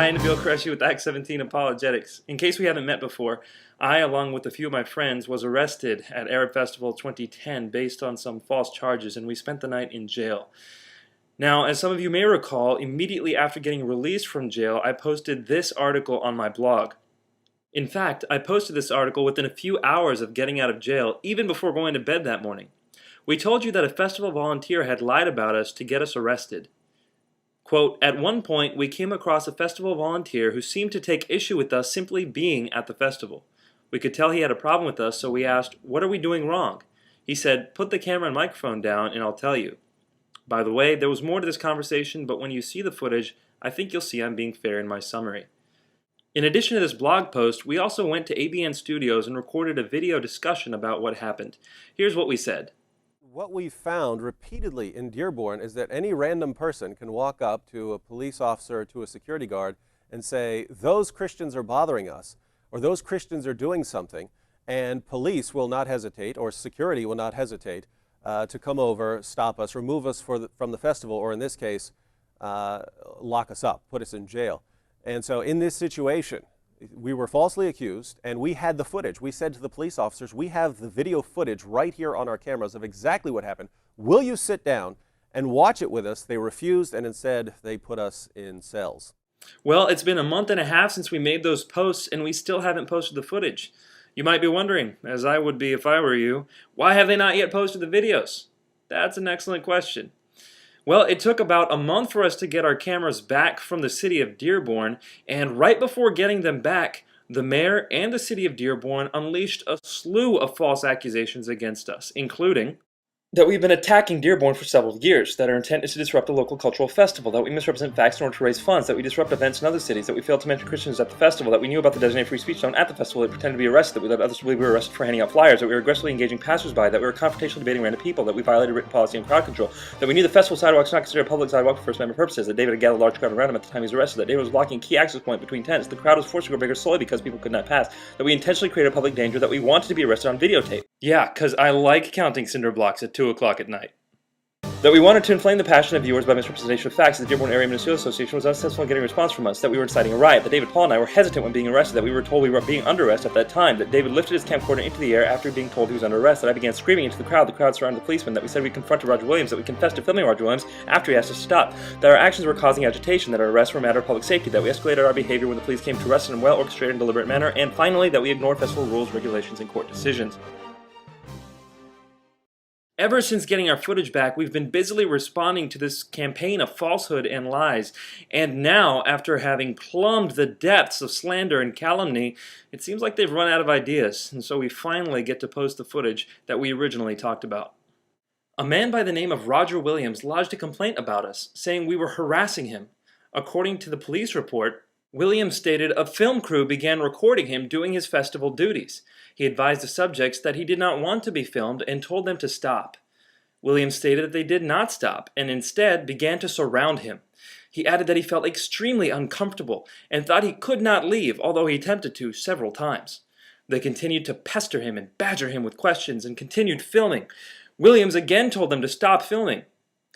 Hi, Nabil Qureshi with Act-17 Apologetics. In case we haven't met before, I, along with a few of my friends, was arrested at Arab Festival 2010 based on some false charges, and we spent the night in jail. Now, as some of you may recall, immediately after getting released from jail, I posted this article on my blog. In fact, I posted this article within a few hours of getting out of jail, even before going to bed that morning. We told you that a festival volunteer had lied about us to get us arrested. Quote, at one point, we came across a festival volunteer who seemed to take issue with us simply being at the festival. We could tell he had a problem with us, so we asked, what are we doing wrong? He said, put the camera and microphone down and I'll tell you. By the way, there was more to this conversation, but when you see the footage, I think you'll see I'm being fair in my summary. In addition to this blog post, we also went to ABN Studios and recorded a video discussion about what happened. Here's what we said. What we found repeatedly in Dearborn is that any random person can walk up to a police officer or to a security guard and say, those Christians are bothering us, or those Christians are doing something, and police will not hesitate, or security will not hesitate, to come over, stop us, remove us from the festival, or in this case, lock us up, put us in jail. And so in this situation, we were falsely accused, and we had the footage. We said to the police officers, we have the video footage right here on our cameras of exactly what happened. Will you sit down and watch it with us? They refused, and instead they put us in cells. Well, it's been a month and a half since we made those posts, and we still haven't posted the footage. You might be wondering, as I would be if I were you, why have they not yet posted the videos? That's an excellent question. Well, it took about a month for us to get our cameras back from the city of Dearborn, and right before getting them back, the mayor and the city of Dearborn unleashed a slew of false accusations against us, including that we've been attacking Dearborn for several years, that our intent is to disrupt a local cultural festival, that we misrepresent facts in order to raise funds, that we disrupt events in other cities, that we failed to mention Christians at the festival, that we knew about the designated free speech zone at the festival, that we pretended to be arrested, that we let others believe we were arrested for handing out flyers, that we were aggressively engaging passersby, that we were confrontationally debating random people, that we violated written policy and crowd control, that we knew the festival sidewalks were not considered a public sidewalk for First Amendment purposes, that David had gathered a large crowd around him at the time he was arrested, that David was blocking a key access point between tents, the crowd was forced to go bigger solely because people could not pass, that we intentionally created a public danger, that we wanted to be arrested on videotape. Yeah, because I like counting cinder blocks at 2 o'clock at night. That we wanted to inflame the passion of viewers by misrepresentation of facts, that the Dearborn Area Ministerial Association was unsuccessful in getting a response from us, that we were inciting a riot, that David, Paul, and I were hesitant when being arrested, that we were told we were being under arrest at that time, that David lifted his camcorder into the air after being told he was under arrest, that I began screaming into the crowd surrounded the policeman, that we said we confronted Roger Williams, that we confessed to filming Roger Williams after he asked us to stop, that our actions were causing agitation, that our arrests were a matter of public safety, that we escalated our behavior when the police came to arrest us in a well-orchestrated and deliberate manner, and finally, that we ignored festival rules, regulations, and court decisions. Ever since getting our footage back, we've been busily responding to this campaign of falsehood and lies. And now, after having plumbed the depths of slander and calumny, it seems like they've run out of ideas. And so we finally get to post the footage that we originally talked about. A man by the name of Roger Williams lodged a complaint about us, saying we were harassing him. According to the police report, Williams stated a film crew began recording him doing his festival duties. He advised the subjects that he did not want to be filmed and told them to stop. Williams stated that they did not stop and instead began to surround him. He added that he felt extremely uncomfortable and thought he could not leave, although he attempted to several times. They continued to pester him and badger him with questions and continued filming. Williams again told them to stop filming.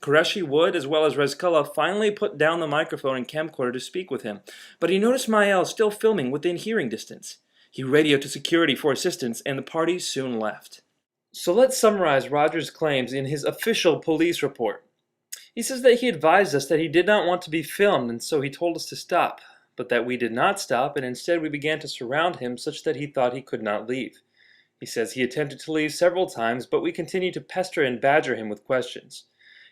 Qureshi, Wood, as well as Rezkullah finally put down the microphone and camcorder to speak with him, but he noticed Mael still filming within hearing distance. He radioed to security for assistance, and the party soon left. So let's summarize Roger's claims in his official police report. He says that he advised us that he did not want to be filmed, and so he told us to stop, but that we did not stop, and instead we began to surround him such that he thought he could not leave. He says he attempted to leave several times, but we continued to pester and badger him with questions.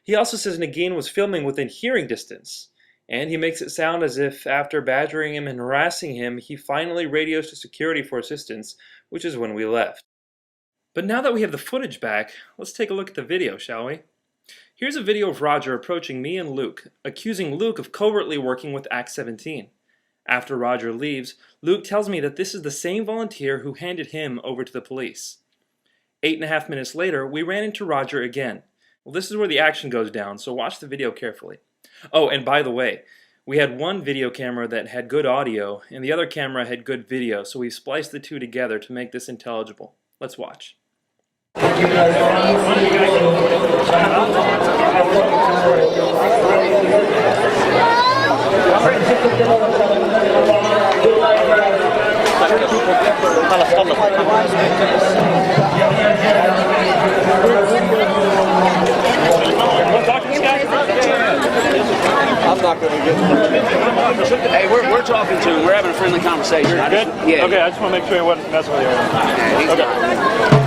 He also says Nagin was filming within hearing distance, and he makes it sound as if after badgering him and harassing him, he finally radios to security for assistance, which is when we left. But now that we have the footage back, let's take a look at the video, shall we? Here's a video of Roger approaching me and Luke, accusing Luke of covertly working with Act-17. After Roger leaves, Luke tells me that this is the same volunteer who handed him over to the police. 8.5 minutes later, we ran into Roger again. Well, this is where the action goes down, so watch the video carefully. Oh, and by the way, we had one video camera that had good audio, and the other camera had good video, so we spliced the two together to make this intelligible. Let's watch. I'm not going to get. Hey, we're talking to him. We're having a friendly conversation. Good? Yeah. Okay, I just want to make sure he wasn't messing with you. Okay.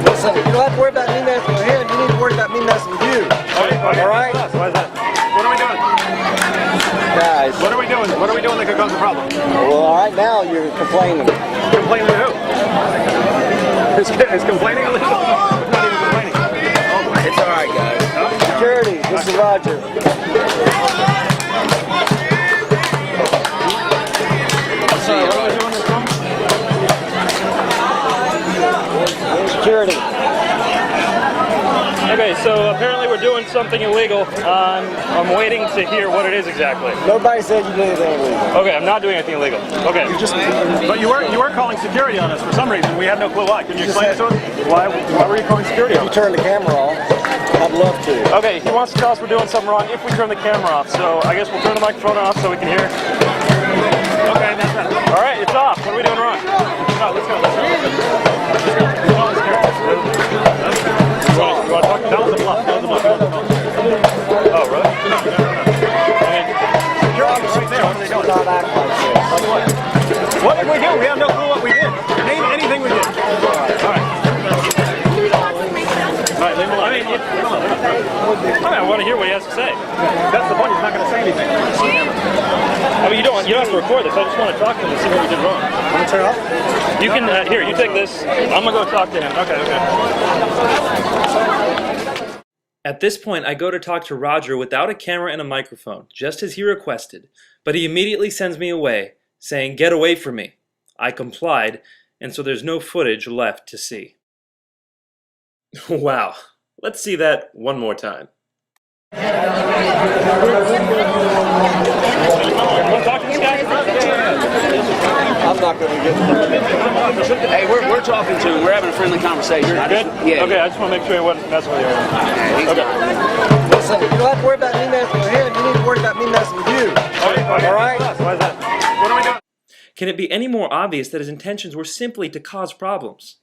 Listen, you don't have to worry about me messing with him. You need to worry about me messing with you. All right? Why is that? What are we doing? Guys. What are we doing? What are we doing that could cause a problem? Well, all right, now you're complaining. Complaining to who? Is complaining illegal? It's not even complaining. It's all right, guys. Security, this is Roger. Sorry, what are we doing this from? Security. Okay, so apparently we're doing something illegal. I'm waiting to hear what it is exactly. Nobody said you did anything illegal. Okay, I'm not doing anything illegal. Okay. But you were calling security on us for some reason. We had no clue why. Can you explain it to us? Why were you calling security on You us? turn the camera off. I'd love to. Okay, he wants to tell us we're doing something wrong if we turn the camera off. So I guess we'll turn the microphone off so we can hear. Okay, that's better. All right, it's off. What are we doing wrong? No, let's go. You want to talk? That was a bluff. That was a bluff. Oh, really? Security's right there. What are they doing? Not act like this. What did we do? We have no clue what we did. Name anything we did. All right. All right, leave him alone. I want to hear what he has to say. That's the point. He's not going to say anything. I mean, you don't have to record this. I just want to talk to him and see what we did wrong. Want to turn it off? You can, here, you take this. I'm going to go talk to him. Okay. At this point, I go to talk to Roger without a camera and a microphone, just as he requested. But he immediately sends me away, saying, "Get away from me." I complied, and so there's no footage left to see. Wow. Let's see that one more time. Want to talk to this guy? I'm not going to get. Hey, we're talking to him. We're having a friendly conversation. Good? Yeah. Okay, I just want to make sure he wasn't messing with you. Okay. Listen, you don't have to worry about me messing with him. You need to worry about me messing with you. All right? Why is that? What are we doing? Can it be any more obvious that his intentions were simply to cause problems?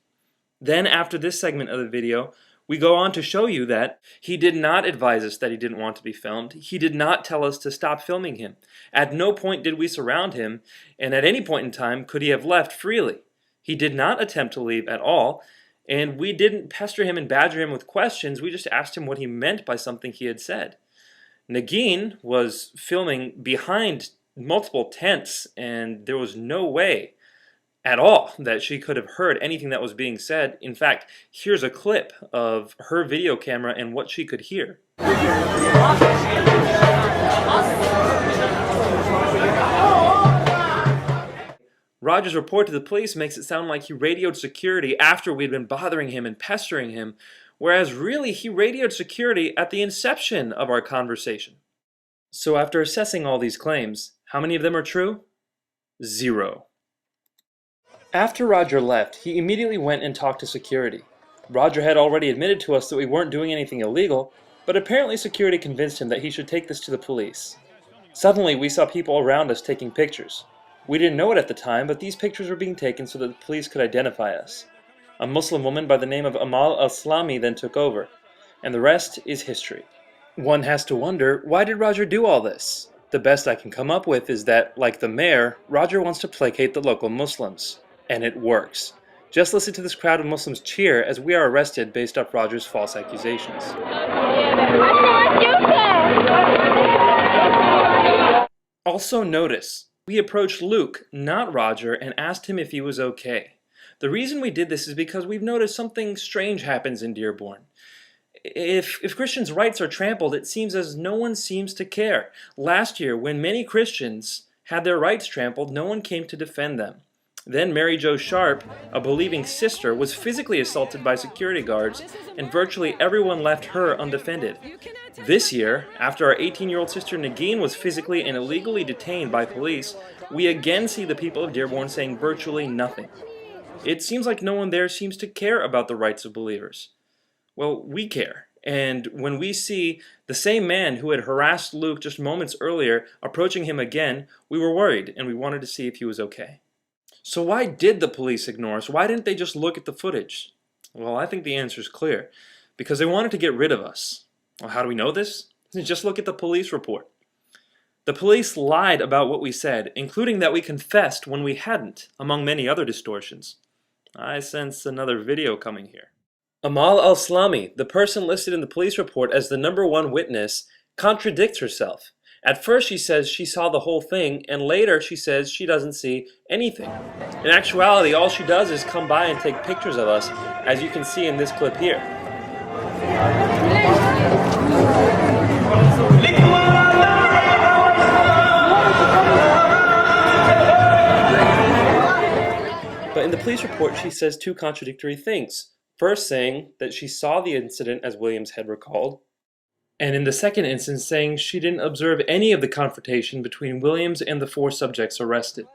Then, after this segment of the video, we go on to show you that he did not advise us that he didn't want to be filmed. He did not tell us to stop filming him. At no point did we surround him, and at any point in time could he have left freely. He did not attempt to leave at all, and we didn't pester him and badger him with questions. We just asked him what he meant by something he had said. Nagin was filming behind multiple tents, and there was no way at all that she could have heard anything that was being said. In fact, here's a clip of her video camera and what she could hear. Roger's report to the police makes it sound like he radioed security after we'd been bothering him and pestering him, whereas really he radioed security at the inception of our conversation. So after assessing all these claims, how many of them are true? 0. After Roger left, he immediately went and talked to security. Roger had already admitted to us that we weren't doing anything illegal, but apparently security convinced him that he should take this to the police. Suddenly, we saw people around us taking pictures. We didn't know it at the time, but these pictures were being taken so that the police could identify us. A Muslim woman by the name of Amal al-Islami then took over, and the rest is history. One has to wonder, why did Roger do all this? The best I can come up with is that, like the mayor, Roger wants to placate the local Muslims. And it works. Just listen to this crowd of Muslims cheer as we are arrested based off Roger's false accusations. Also notice, we approached Luke, not Roger, and asked him if he was okay. The reason we did this is because we've noticed something strange happens in Dearborn. If Christians' rights are trampled, it seems as no one seems to care. Last year, when many Christians had their rights trampled, no one came to defend them. Then Mary Jo Sharp, a believing sister, was physically assaulted by security guards, and virtually everyone left her undefended. This year, after our 18-year-old sister Nagin was physically and illegally detained by police, we again see the people of Dearborn saying virtually nothing. It seems like no one there seems to care about the rights of believers. Well, we care, And when we see the same man who had harassed Luke just moments earlier approaching him again, we were worried and we wanted to see if he was okay. So why did the police ignore us? Why didn't they just look at the footage? Well, I think the answer is clear. Because they wanted to get rid of us. Well, how do we know this? Just look at the police report. The police lied about what we said, including that we confessed when we hadn't, among many other distortions. I sense another video coming here. Amal al-Islami, the person listed in the police report as the #1 witness, contradicts herself. At first she says she saw the whole thing, and later she says she doesn't see anything. In actuality, all she does is come by and take pictures of us, as you can see in this clip here. But in the police report, she says two contradictory things. First saying that she saw the incident as Williams had recalled, and in the second instance saying she didn't observe any of the confrontation between Williams and the 4 subjects arrested.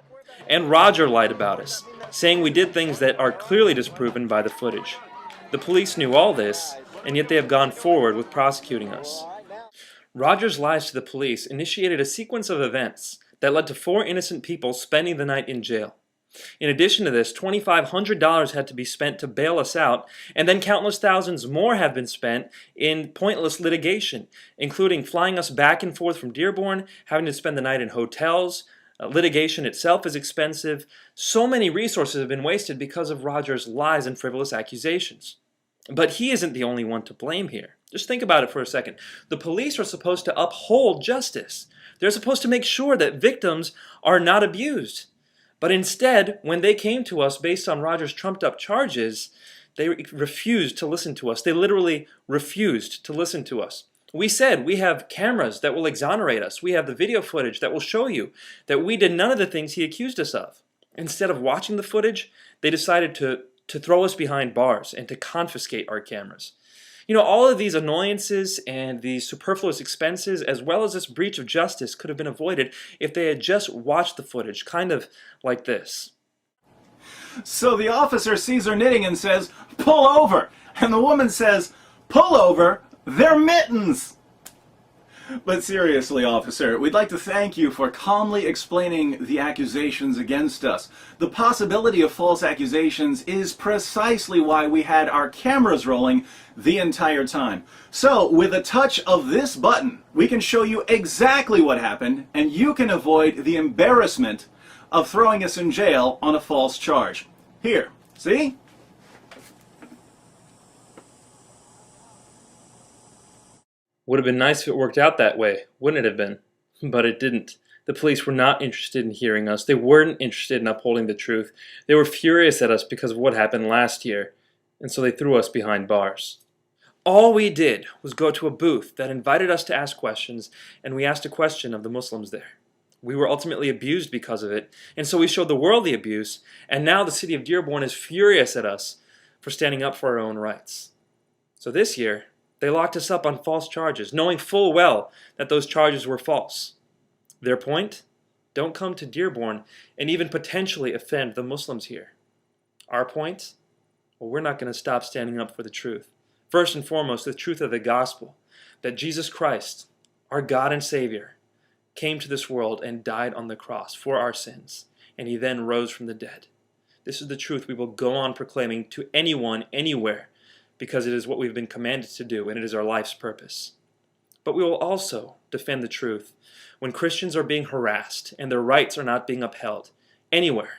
And Roger lied about us, saying we did things that are clearly disproven by the footage. The police knew all this, and yet they have gone forward with prosecuting us. Roger's lies to the police initiated a sequence of events that led to 4 innocent people spending the night in jail. In addition to this, $2,500 had to be spent to bail us out, and then countless thousands more have been spent in pointless litigation, including flying us back and forth from Dearborn, having to spend the night in hotels. Litigation itself is expensive. So many resources have been wasted because of Roger's lies and frivolous accusations. But he isn't the only one to blame here. Just think about it for a second. The police are supposed to uphold justice. They're supposed to make sure that victims are not abused. But instead, when they came to us based on Roger's trumped-up charges, they refused to listen to us. They literally refused to listen to us. We said we have cameras that will exonerate us. We have the video footage that will show you that we did none of the things he accused us of. Instead of watching the footage, they decided to throw us behind bars and to confiscate our cameras. You know, all of these annoyances and these superfluous expenses, as well as this breach of justice, could have been avoided if they had just watched the footage, kind of like this. So the officer sees her knitting and says, "Pull over." And the woman says, "Pull over? They're mittens." But seriously, officer, we'd like to thank you for calmly explaining the accusations against us. The possibility of false accusations is precisely why we had our cameras rolling the entire time. So, with a touch of this button, we can show you exactly what happened, and you can avoid the embarrassment of throwing us in jail on a false charge. Here, see? Would have been nice if it worked out that way, wouldn't it have been? But it didn't. The police were not interested in hearing us. They weren't interested in upholding the truth. They were furious at us because of what happened last year, and so they threw us behind bars. All we did was go to a booth that invited us to ask questions, and we asked a question of the Muslims there. We were ultimately abused because of it, and so we showed the world the abuse, and now the city of Dearborn is furious at us for standing up for our own rights. So this year, they locked us up on false charges, knowing full well that those charges were false. Their point? Don't come to Dearborn and even potentially offend the Muslims here. Our point? Well, we're not going to stop standing up for the truth. First and foremost, the truth of the gospel, that Jesus Christ, our God and Savior, came to this world and died on the cross for our sins, and he then rose from the dead. This is the truth we will go on proclaiming to anyone, anywhere, because it is what we've been commanded to do, and it is our life's purpose. But we will also defend the truth when Christians are being harassed and their rights are not being upheld, anywhere,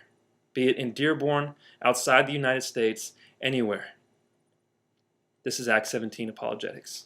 be it in Dearborn, outside the United States, anywhere. This is Act 17 Apologetics.